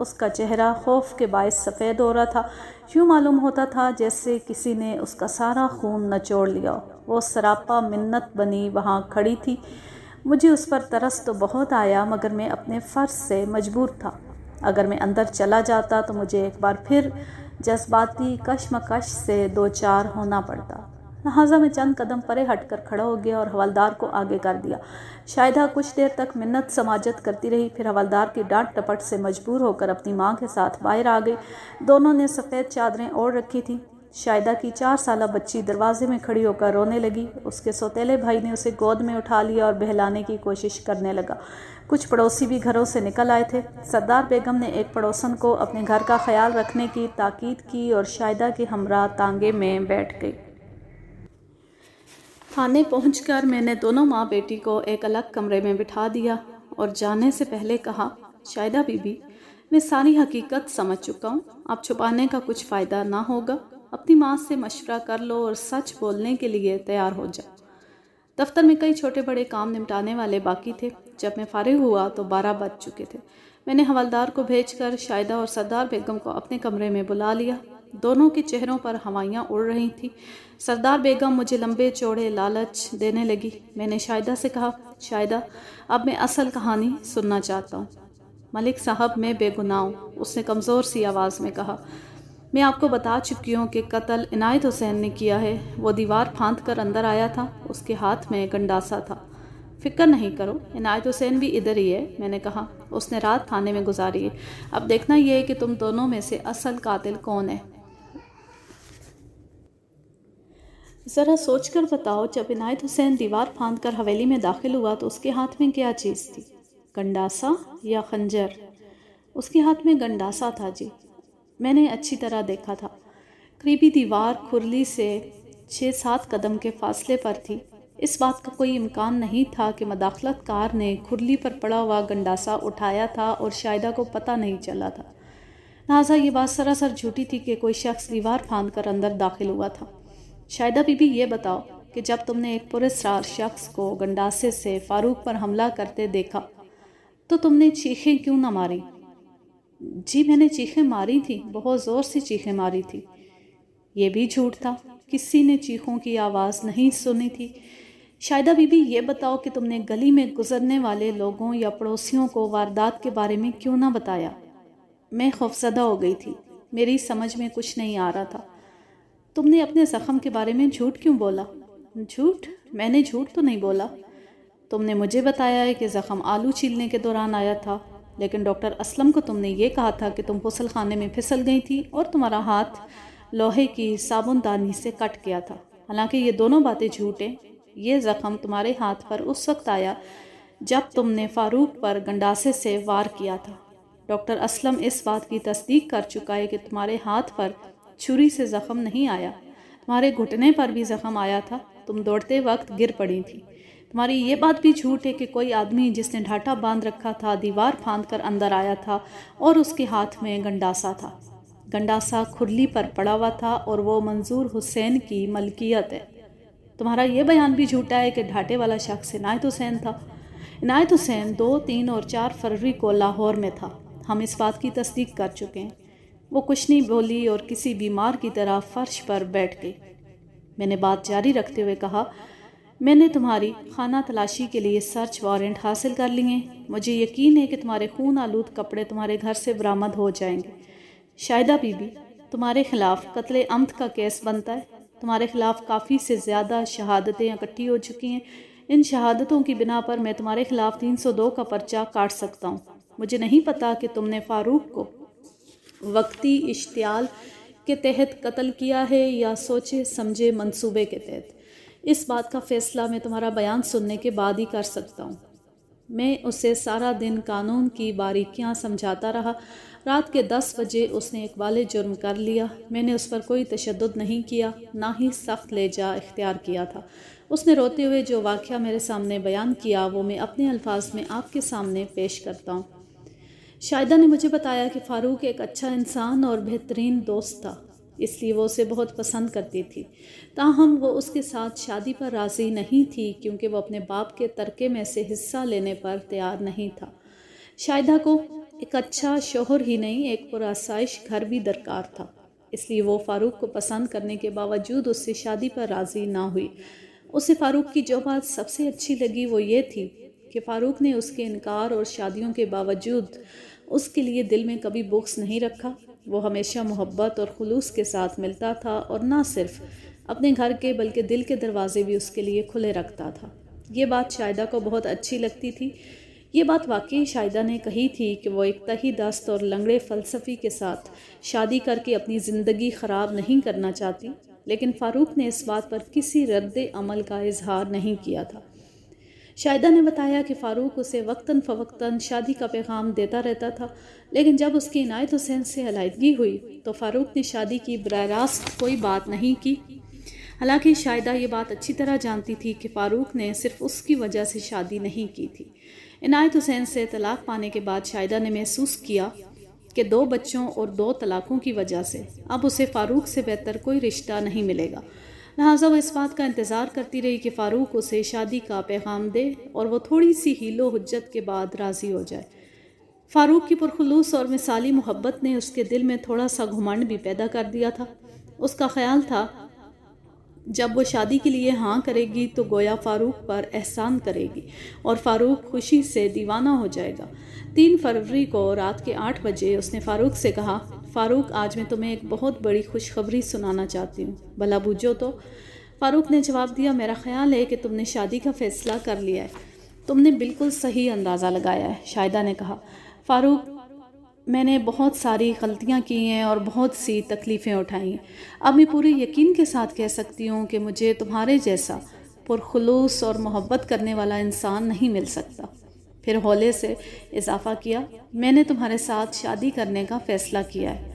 اس کا چہرہ خوف کے باعث سفید ہو رہا تھا، یوں معلوم ہوتا تھا جیسے کسی نے اس کا سارا خون نچوڑ لیا۔ وہ سراپا منت بنی وہاں کھڑی تھی۔ مجھے اس پر ترس تو بہت آیا، مگر میں اپنے فرض سے مجبور تھا۔ اگر میں اندر چلا جاتا تو مجھے ایک بار پھر جذباتی کشمکش سے دوچار ہونا پڑتا، لہٰذا میں چند قدم پرے ہٹ کر کھڑا ہو گیا اور حوالدار کو آگے کر دیا۔ شاہدہ کچھ دیر تک منت سماجت کرتی رہی، پھر حوالدار کی ڈانٹ ٹپٹ سے مجبور ہو کر اپنی ماں کے ساتھ باہر آ گئی۔ دونوں نے سفید چادریں اوڑھ رکھی تھیں۔ شاہدہ کی 4 سالہ بچی دروازے میں کھڑی ہو کر رونے لگی۔ اس کے سوتیلے بھائی نے اسے گود میں اٹھا لیا اور بہلانے کی کوشش کرنے لگا۔ کچھ پڑوسی بھی گھروں سے نکل آئے تھے۔ سردار بیگم نے ایک پڑوسن کو اپنے گھر کا خیال رکھنے کی تاکید کی اور شاہدہ کے ہمراہ تانگے میں بیٹھ گئی۔ تھانے پہنچ کر میں نے دونوں ماں بیٹی کو ایک الگ کمرے میں بٹھا دیا اور جانے سے پہلے کہا، شاہدہ بی بی، میں ساری حقیقت سمجھ چکا ہوں، اب چھپانے کا کچھ فائدہ نہ ہوگا۔ اپنی ماں سے مشورہ کر لو اور سچ بولنے کے لیے تیار ہو جاؤ۔ دفتر میں کئی چھوٹے بڑے کام نمٹانے والے باقی تھے۔ جب میں فارغ ہوا تو 12 بج چکے تھے۔ میں نے حوالدار کو بھیج کر شاہدہ اور سردار بیگم کو اپنے کمرے میں بلا لیا۔ دونوں کے چہروں پر ہوائیاں اڑ رہی تھیں۔ سردار بیگم مجھے لمبے چوڑے لالچ دینے لگی۔ میں نے شاہدہ سے کہا، شاہدہ، اب میں اصل کہانی سننا چاہتا ہوں۔ ملک صاحب، میں بے گناہ ہوں، اس نے کمزور سی آواز میں کہا۔ میں آپ کو بتا چکی ہوں کہ قتل عنایت حسین نے کیا ہے۔ وہ دیوار پھاند کر اندر آیا تھا، اس کے ہاتھ میں گنڈاسا تھا۔ فکر نہیں کرو، عنایت حسین بھی ادھر ہی ہے، میں نے کہا۔ اس نے رات تھانے میں گزاری ہے۔ اب دیکھنا یہ ہے کہ تم دونوں میں سے اصل قاتل کون ہے۔ ذرا سوچ کر بتاؤ، جب عنایت حسین دیوار پھاند کر حویلی میں داخل ہوا تو اس کے ہاتھ میں کیا چیز تھی؟ گنڈاسا یا خنجر؟ اس کے ہاتھ میں گنڈاسا تھا جی، میں نے اچھی طرح دیکھا تھا۔ قریبی دیوار کھرلی سے 6-7 قدم کے فاصلے پر تھی۔ اس بات کا کوئی امکان نہیں تھا کہ مداخلت کار نے کھرلی پر پڑا ہوا گنڈاسا اٹھایا تھا اور شاہدہ کو پتہ نہیں چلا تھا۔ لہٰذا یہ بات سراسر جھوٹی تھی کہ کوئی شخص دیوار پھاند کر اندر داخل ہوا تھا۔ شاہدہ بی بی، یہ بتاؤ کہ جب تم نے ایک پراسرار شخص کو گنڈاسے سے فاروق پر حملہ کرتے دیکھا تو تم نے چیخیں کیوں نہ ماری؟ جی میں نے چیخیں ماری تھی، بہت زور سے چیخیں ماری تھی۔ یہ بھی جھوٹ تھا، کسی نے چیخوں کی آواز نہیں سنی تھی۔ شاہدہ بی بی، یہ بتاؤ کہ تم نے گلی میں گزرنے والے لوگوں یا پڑوسیوں کو واردات کے بارے میں کیوں نہ بتایا؟ میں خوفزدہ ہو گئی تھی، میری سمجھ میں کچھ نہیں آ رہا تھا۔ تم نے اپنے زخم کے بارے میں جھوٹ کیوں بولا؟ جھوٹ؟ میں نے جھوٹ تو نہیں بولا۔ تم نے مجھے بتایا ہے کہ زخم آلو چھیلنے کے دوران آیا تھا، لیکن ڈاکٹر اسلم کو تم نے یہ کہا تھا کہ تم غسل خانے میں پھسل گئی تھی اور تمہارا ہاتھ لوہے کی صابن دانی سے کٹ گیا تھا۔ حالانکہ یہ دونوں باتیں جھوٹ ہیں۔ یہ زخم تمہارے ہاتھ پر اس وقت آیا جب تم نے فاروق پر گنڈاسے سے وار کیا تھا۔ ڈاکٹر اسلم اس بات کی تصدیق کر چکا ہے کہ تمہارے ہاتھ پر چھری سے زخم نہیں آیا، تمہارے گھٹنے پر بھی زخم آیا تھا، تم دوڑتے وقت گر پڑی تھی۔ تمہاری یہ بات بھی جھوٹ ہے کہ کوئی آدمی جس نے ڈھاٹا باندھ رکھا تھا دیوار پھاند کر اندر آیا تھا اور اس کے ہاتھ میں گنڈاسا تھا۔ گنڈاسا کھرلی پر پڑا ہوا تھا اور وہ منظور حسین کی ملکیت ہے۔ تمہارا یہ بیان بھی جھوٹا ہے کہ ڈھاٹے والا شخص عنایت حسین تھا۔ عنایت حسین 2، 3 اور 4 فروری کو لاہور میں تھا، ہم اس بات کی تصدیق کر چکے ہیں۔ وہ کچھ نہیں بولی اور کسی بیمار کی طرح فرش پر بیٹھ گئی۔ میں نے بات جاری رکھتے ہوئے کہا، میں نے تمہاری خانہ تلاشی کے لیے سرچ وارنٹ حاصل کر لیے ہیں۔ مجھے یقین ہے کہ تمہارے خون آلود کپڑے تمہارے گھر سے برآمد ہو جائیں گے۔ شاہدہ بی بی، تمہارے خلاف قتل عمد کا کیس بنتا ہے۔ تمہارے خلاف کافی سے زیادہ شہادتیں اکٹھی ہو چکی ہیں۔ ان شہادتوں کی بنا پر میں تمہارے خلاف 302 کا پرچہ کاٹ سکتا ہوں۔ مجھے نہیں پتا کہ تم نے فاروق کو وقتی اشتعال کے تحت قتل کیا ہے یا سوچے سمجھے منصوبے کے تحت۔ اس بات کا فیصلہ میں تمہارا بیان سننے کے بعد ہی کر سکتا ہوں۔ میں اسے سارا دن قانون کی باریکیاں سمجھاتا رہا۔ رات کے 10 بجے اس نے اقبال جرم کر لیا۔ میں نے اس پر کوئی تشدد نہیں کیا، نہ ہی سخت لہجہ اختیار کیا تھا۔ اس نے روتے ہوئے جو واقعہ میرے سامنے بیان کیا وہ میں اپنے الفاظ میں آپ کے سامنے پیش کرتا ہوں۔ شاہدہ نے مجھے بتایا کہ فاروق ایک اچھا انسان اور بہترین دوست تھا، اس لیے وہ اسے بہت پسند کرتی تھی۔ تاہم وہ اس کے ساتھ شادی پر راضی نہیں تھی کیونکہ وہ اپنے باپ کے ترکے میں سے حصہ لینے پر تیار نہیں تھا۔ شاہدہ کو ایک اچھا شوہر ہی نہیں، ایک پرآسائش گھر بھی درکار تھا، اس لیے وہ فاروق کو پسند کرنے کے باوجود اس سے شادی پر راضی نہ ہوئی۔ اسے فاروق کی جو بات سب سے اچھی لگی وہ یہ تھی کہ فاروق نے اس کے انکار اور شادیوں کے باوجود اس کے لیے دل میں کبھی بغض نہیں رکھا۔ وہ ہمیشہ محبت اور خلوص کے ساتھ ملتا تھا اور نہ صرف اپنے گھر کے بلکہ دل کے دروازے بھی اس کے لیے کھلے رکھتا تھا۔ یہ بات شاہدہ کو بہت اچھی لگتی تھی۔ یہ بات واقعی شاہدہ نے کہی تھی کہ وہ ایک تہی دست اور لنگڑے فلسفی کے ساتھ شادی کر کے اپنی زندگی خراب نہیں کرنا چاہتی، لیکن فاروق نے اس بات پر کسی رد عمل کا اظہار نہیں کیا تھا۔ شاہدہ نے بتایا کہ فاروق اسے وقتاً فوقتاً شادی کا پیغام دیتا رہتا تھا، لیکن جب اس کی عنایت حسین سے علیحدگی ہوئی تو فاروق نے شادی کی براہ راست کوئی بات نہیں کی۔ حالانکہ شاہدہ یہ بات اچھی طرح جانتی تھی کہ فاروق نے صرف اس کی وجہ سے شادی نہیں کی تھی۔ عنایت حسین سے طلاق پانے کے بعد شاہدہ نے محسوس کیا کہ 2 بچوں اور 2 طلاقوں کی وجہ سے اب اسے فاروق سے بہتر کوئی رشتہ نہیں ملے گا، لہٰذا وہ اس بات کا انتظار کرتی رہی کہ فاروق اسے شادی کا پیغام دے اور وہ تھوڑی سی حیل و حجت کے بعد راضی ہو جائے۔ فاروق کی پرخلوص اور مثالی محبت نے اس کے دل میں تھوڑا سا گھمنڈ بھی پیدا کر دیا تھا۔ اس کا خیال تھا جب وہ شادی کے لیے ہاں کرے گی تو گویا فاروق پر احسان کرے گی اور فاروق خوشی سے دیوانہ ہو جائے گا۔ 3 فروری کو رات کے 8 بجے اس نے فاروق سے کہا، فاروق آج میں تمہیں ایک بہت بڑی خوشخبری سنانا چاہتی ہوں، بھلا بوجھو تو۔ فاروق نے جواب دیا، میرا خیال ہے کہ تم نے شادی کا فیصلہ کر لیا ہے۔ تم نے بالکل صحیح اندازہ لگایا ہے، شاہدہ نے کہا۔ فاروق، میں نے بہت ساری غلطیاں کی ہیں اور بہت سی تکلیفیں اٹھائی ہیں۔ اب میں پورے یقین کے ساتھ کہہ سکتی ہوں کہ مجھے تمہارے جیسا پرخلوص اور محبت کرنے والا انسان نہیں مل سکتا۔ پھر ہولے سے اضافہ کیا، میں نے تمہارے ساتھ شادی کرنے کا فیصلہ کیا ہے۔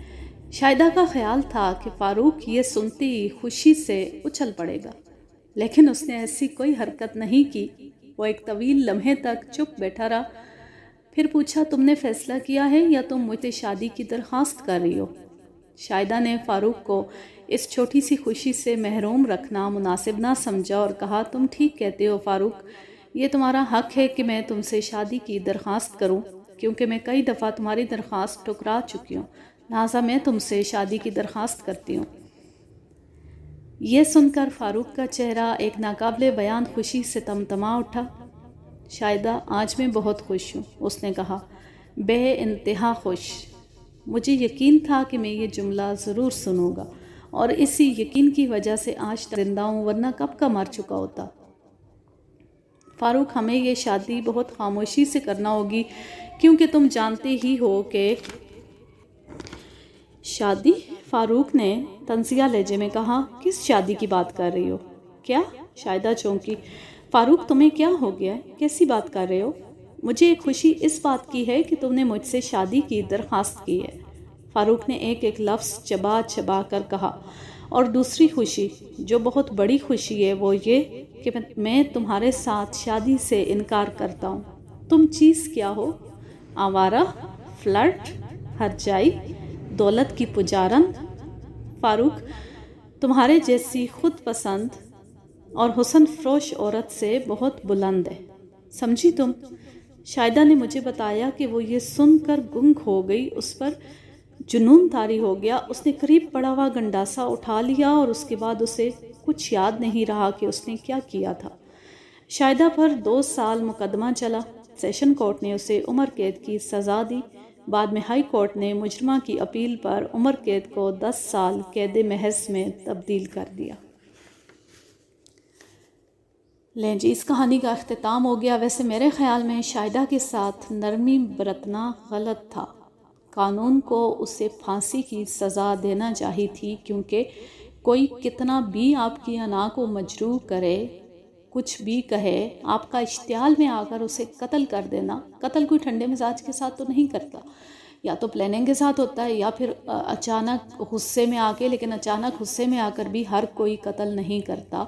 شاہدہ کا خیال تھا کہ فاروق یہ سنتی ہی خوشی سے اچھل پڑے گا، لیکن اس نے ایسی کوئی حرکت نہیں کی۔ وہ ایک طویل لمحے تک چپ بیٹھا رہا، پھر پوچھا، تم نے فیصلہ کیا ہے یا تم مجھ سے شادی کی درخواست کر رہی ہو؟ شاہدہ نے فاروق کو اس چھوٹی سی خوشی سے محروم رکھنا مناسب نہ سمجھا اور کہا، تم ٹھیک کہتے ہو فاروق، یہ تمہارا حق ہے کہ میں تم سے شادی کی درخواست کروں، کیونکہ میں کئی دفعہ تمہاری درخواست ٹھکرا چکی ہوں، لہٰذا میں تم سے شادی کی درخواست کرتی ہوں۔ یہ سن کر فاروق کا چہرہ ایک ناقابل بیان خوشی سے تمتما اٹھا۔ شاہدہ، آج میں بہت خوش ہوں، اس نے کہا، بے انتہا خوش۔ مجھے یقین تھا کہ میں یہ جملہ ضرور سنوں گا اور اسی یقین کی وجہ سے آج تک زندہ ہوں، ورنہ کب کا مر چکا ہوتا۔ فاروق، ہمیں یہ شادی بہت خاموشی سے کرنا ہوگی، کیونکہ تم جانتے ہی ہو کہ شادی؟ فاروق نے طنزیہ لہجے میں کہا، کس شادی کی بات کر رہی ہو؟ کیا؟ شاہدہ چونکی۔ فاروق، تمہیں کیا ہو گیا ہے؟ کیسی بات کر رہے ہو؟ مجھے ایک خوشی اس بات کی ہے کہ تم نے مجھ سے شادی کی درخواست کی ہے، فاروق نے ایک ایک لفظ چبا چبا کر کہا۔ اور دوسری خوشی، جو بہت بڑی خوشی ہے، وہ یہ کہ میں تمہارے ساتھ شادی سے انکار کرتا ہوں۔ تم چیز کیا ہو؟ آوارہ، فلرٹ، ہرجائی، دولت کی پجارند؟ فاروق، تمہارے جیسی خود پسند اور حسن فروش عورت سے بہت بلند ہے، سمجھی تم؟ شاہدہ نے مجھے بتایا کہ وہ یہ سن کر گنگ ہو گئی، اس پر جنون طاری ہو گیا۔ اس نے قریب پڑا ہوا گنڈاسا اٹھا لیا اور اس کے بعد اسے کچھ یاد نہیں رہا کہ اس نے کیا کیا تھا۔ شاہدہ پر 2 سال مقدمہ چلا۔ سیشن کورٹ نے اسے عمر قید کی سزا دی، بعد میں ہائی کورٹ نے مجرمہ کی اپیل پر عمر قید کو 10 سال قید محض میں تبدیل کر دیا۔ لیں جی، اس کہانی کا اختتام ہو گیا۔ ویسے میرے خیال میں شاہدہ کے ساتھ نرمی برتنا غلط تھا۔ قانون کو اسے پھانسی کی سزا دینا چاہی تھی، کیونکہ کوئی کتنا بھی آپ کی انا کو مجروح کرے، کچھ بھی کہے، آپ کا اشتعال میں آ کر اسے قتل کر دینا، قتل کوئی ٹھنڈے مزاج کے ساتھ تو نہیں کرتا، یا تو پلاننگ کے ساتھ ہوتا ہے یا پھر اچانک غصے میں آ کے، لیکن اچانک غصے میں آ کر بھی ہر کوئی قتل نہیں کرتا۔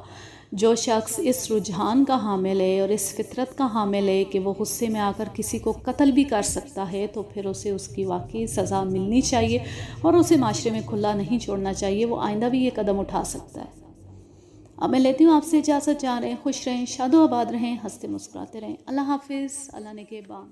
جو شخص اس رجحان کا حامل ہے اور اس فطرت کا حامل ہے کہ وہ غصے میں آ کر کسی کو قتل بھی کر سکتا ہے، تو پھر اسے اس کی واقعی سزا ملنی چاہیے اور اسے معاشرے میں کھلا نہیں چھوڑنا چاہیے۔ وہ آئندہ بھی یہ قدم اٹھا سکتا ہے۔ اب میں لیتی ہوں آپ سے اجازت، جا رہے ہیں، خوش رہیں، شاد و آباد رہیں، ہنستے مسکراتے رہیں۔ اللہ حافظ، اللہ نگہبان۔